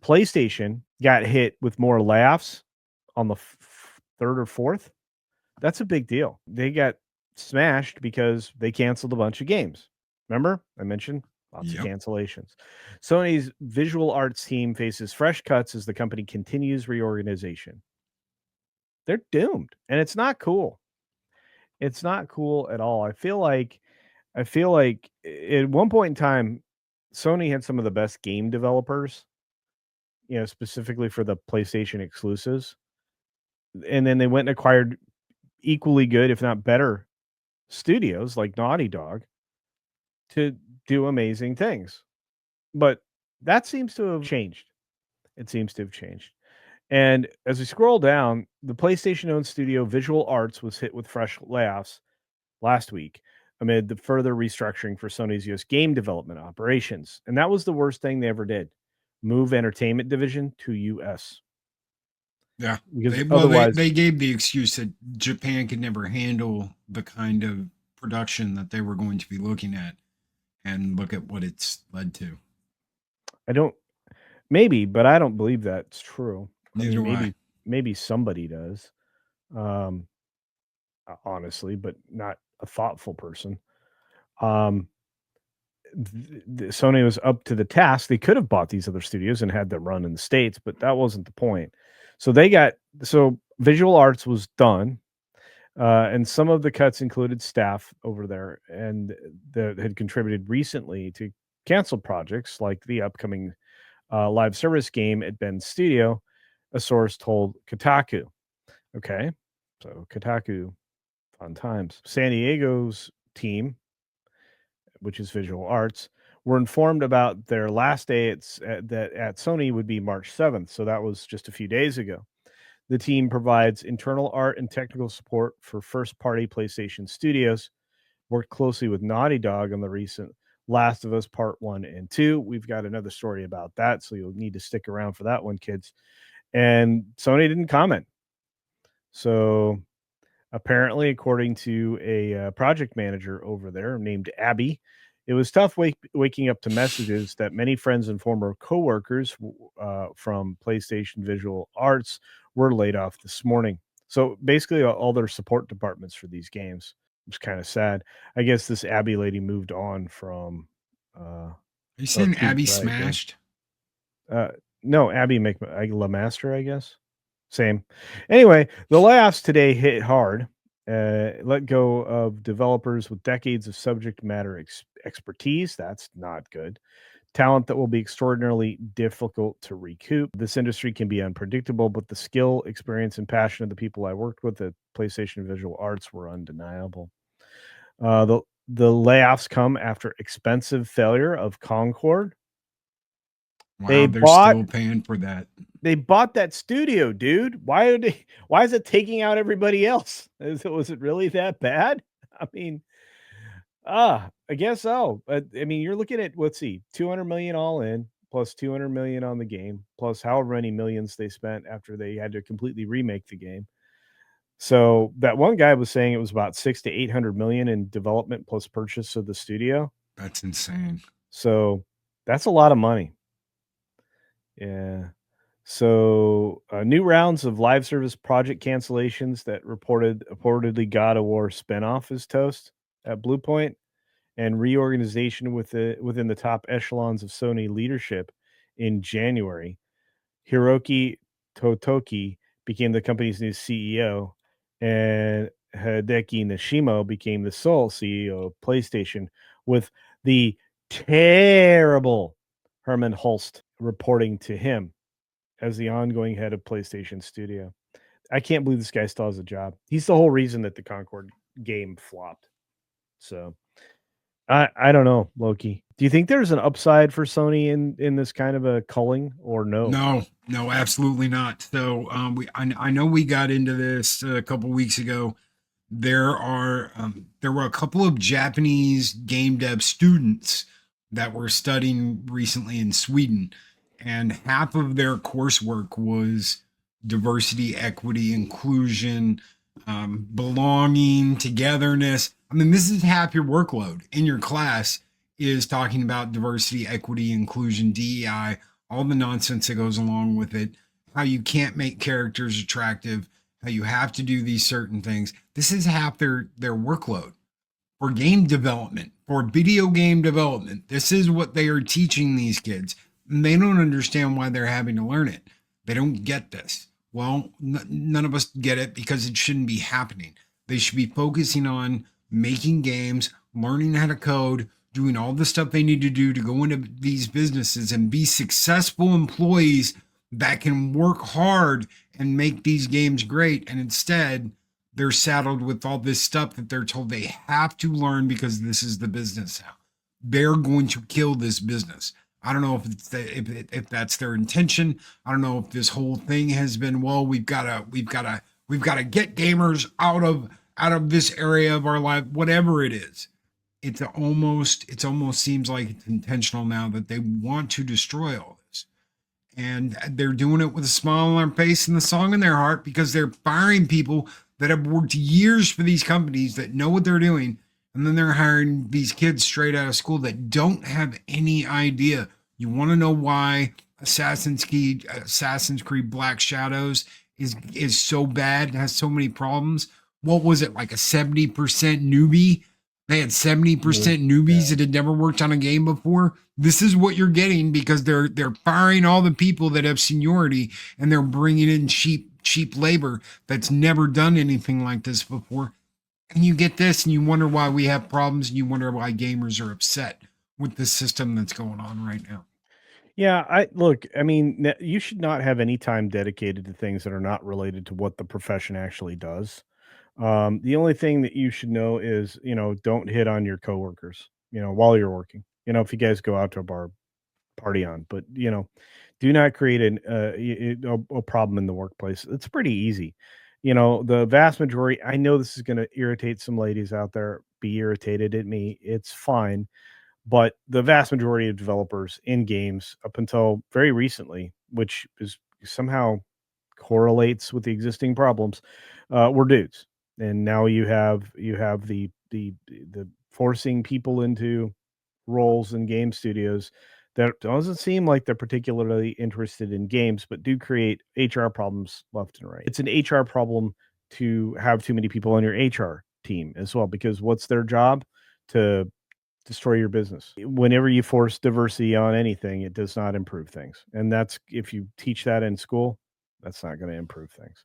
PlayStation got hit with more layoffs on the third or fourth. That's a big deal. They got smashed because they canceled a bunch of games. Remember? I mentioned lots of Yep. cancellations. Sony's visual arts team faces fresh cuts as the company continues reorganization. They're doomed, and it's not cool. It's not cool at all. I feel like at one point in time, Sony had some of the best game developers, specifically for the PlayStation exclusives. And then they went and acquired equally good, if not better, studios like Naughty Dog to do amazing things. But that seems to have changed. It seems to have changed. And as we scroll down, the PlayStation owned studio Visual Arts was hit with fresh layoffs last week amid the further restructuring for Sony's US game development operations. And that was the worst thing they ever did. Move entertainment division to US. Yeah. Because They otherwise, they gave the excuse that Japan could never handle the kind of production that they were going to be looking at, and look at what it's led to. I don't maybe, but I don't believe that's true. I Neither mean, do I. maybe somebody does. Um honestly, but not a thoughtful person. Um Sony was up to the task. They could have bought these other studios and had them run in the States, but that wasn't the point. So Visual Arts was done, and some of the cuts included staff over there and that had contributed recently to canceled projects like the upcoming live service game at Ben's studio, a source told Kotaku. Okay, so Kotaku, fun times. San Diego's team, which is Visual Arts, were informed about their last day at Sony would be March 7th. So that was just a few days ago. The team provides internal art and technical support for first party PlayStation studios, worked closely with Naughty Dog on the recent Last of Us Part 1 and 2. We've got another story about that, so you'll need to stick around for that one, kids. And Sony didn't comment. So apparently, according to a project manager over there named Abby, it was tough waking up to messages that many friends and former coworkers from PlayStation Visual Arts were laid off this morning. So basically, all their support departments for these games. It's kind of sad. I guess this Abby lady moved on from Are you or saying to Abby Dragon. smashed? Uh, no, Abby LaMaster, I guess. Same. Anyway, the layoffs today hit hard. Let go of developers with decades of subject matter expertise. That's not good. Talent that will be extraordinarily difficult to recoup. This industry can be unpredictable, but the skill, experience, and passion of the people I worked with at PlayStation Visual Arts were undeniable. The layoffs come after expensive failure of Concord. They Wow, they're bought still paying for that. They bought that studio, dude. Why is it taking out everybody else? Was it really that bad? I mean, I guess so. But I mean, you're looking at, let's see, 200 million all in, plus 200 million on the game, plus however many millions they spent after they had to completely remake the game. So that one guy was saying it was about 6 to 800 million in development plus purchase of the studio. That's insane. So that's a lot of money. Yeah. So, new rounds of live service project cancellations that reportedly God of War spinoff is toast at Bluepoint, and reorganization within the top echelons of Sony leadership in January. Hiroki Totoki became the company's new CEO, and Hideki Nishimo became the sole CEO of PlayStation, with the terrible Herman Hulst reporting to him as the ongoing head of PlayStation Studio. I can't believe this guy still has a job. He's the whole reason that the Concord game flopped. So I don't know, Loki. Do you think there's an upside for Sony in this kind of a culling or no? No, no, absolutely not. So I know we got into this a couple weeks ago. There were a couple of Japanese game dev students that were studying recently in Sweden, and half of their coursework was diversity, equity, inclusion, belonging, togetherness. I mean, this is half your workload in your class is talking about diversity, equity, inclusion, DEI, all the nonsense that goes along with it, how you can't make characters attractive, how you have to do these certain things. This is half their workload for game development, for video game development. This is what they are teaching these kids. And they don't understand why they're having to learn it. They don't get this. Well, none of us get it because it shouldn't be happening. They should be focusing on making games, learning how to code, doing all the stuff they need to do to go into these businesses and be successful employees that can work hard and make these games great. And instead, they're saddled with all this stuff that they're told they have to learn because this is the business now. They're going to kill this business. I don't know if it's if that's their intention. I don't know if this whole thing has been, well, we've got to get gamers out of this area of our life, whatever it is. It almost seems like it's intentional now that they want to destroy all this. And they're doing it with a smile on their face and the song in their heart because they're firing people that have worked years for these companies that know what they're doing. And then they're hiring these kids straight out of school that don't have any idea. You want to know why Assassin's Creed Black Shadows is so bad and has so many problems? What was it, like a 70% newbie? They had 70% newbies that had never worked on a game before. This is what you're getting because they're firing all the people that have seniority and they're bringing in cheap labor that's never done anything like this before. And you get this and you wonder why we have problems and you wonder why gamers are upset with the system that's going on right now. Yeah, I look, I mean, you should not have any time dedicated to things that are not related to what the profession actually does. The only thing that you should know is, don't hit on your coworkers, while you're working. If you guys go out to a bar, party on, but do not create a problem in the workplace. It's pretty easy. The vast majority, I know this is going to irritate some ladies out there, be irritated at me. It's fine. But the vast majority of developers in games up until very recently, which is somehow correlates with the existing problems, were dudes. And now you have the forcing people into roles in game studios that doesn't seem like they're particularly interested in games, but do create HR problems left and right. It's an HR problem to have too many people on your HR team as well, because what's their job? To destroy your business. Whenever you force diversity on anything, it does not improve things. And that's if you teach that in school, that's not going to improve things.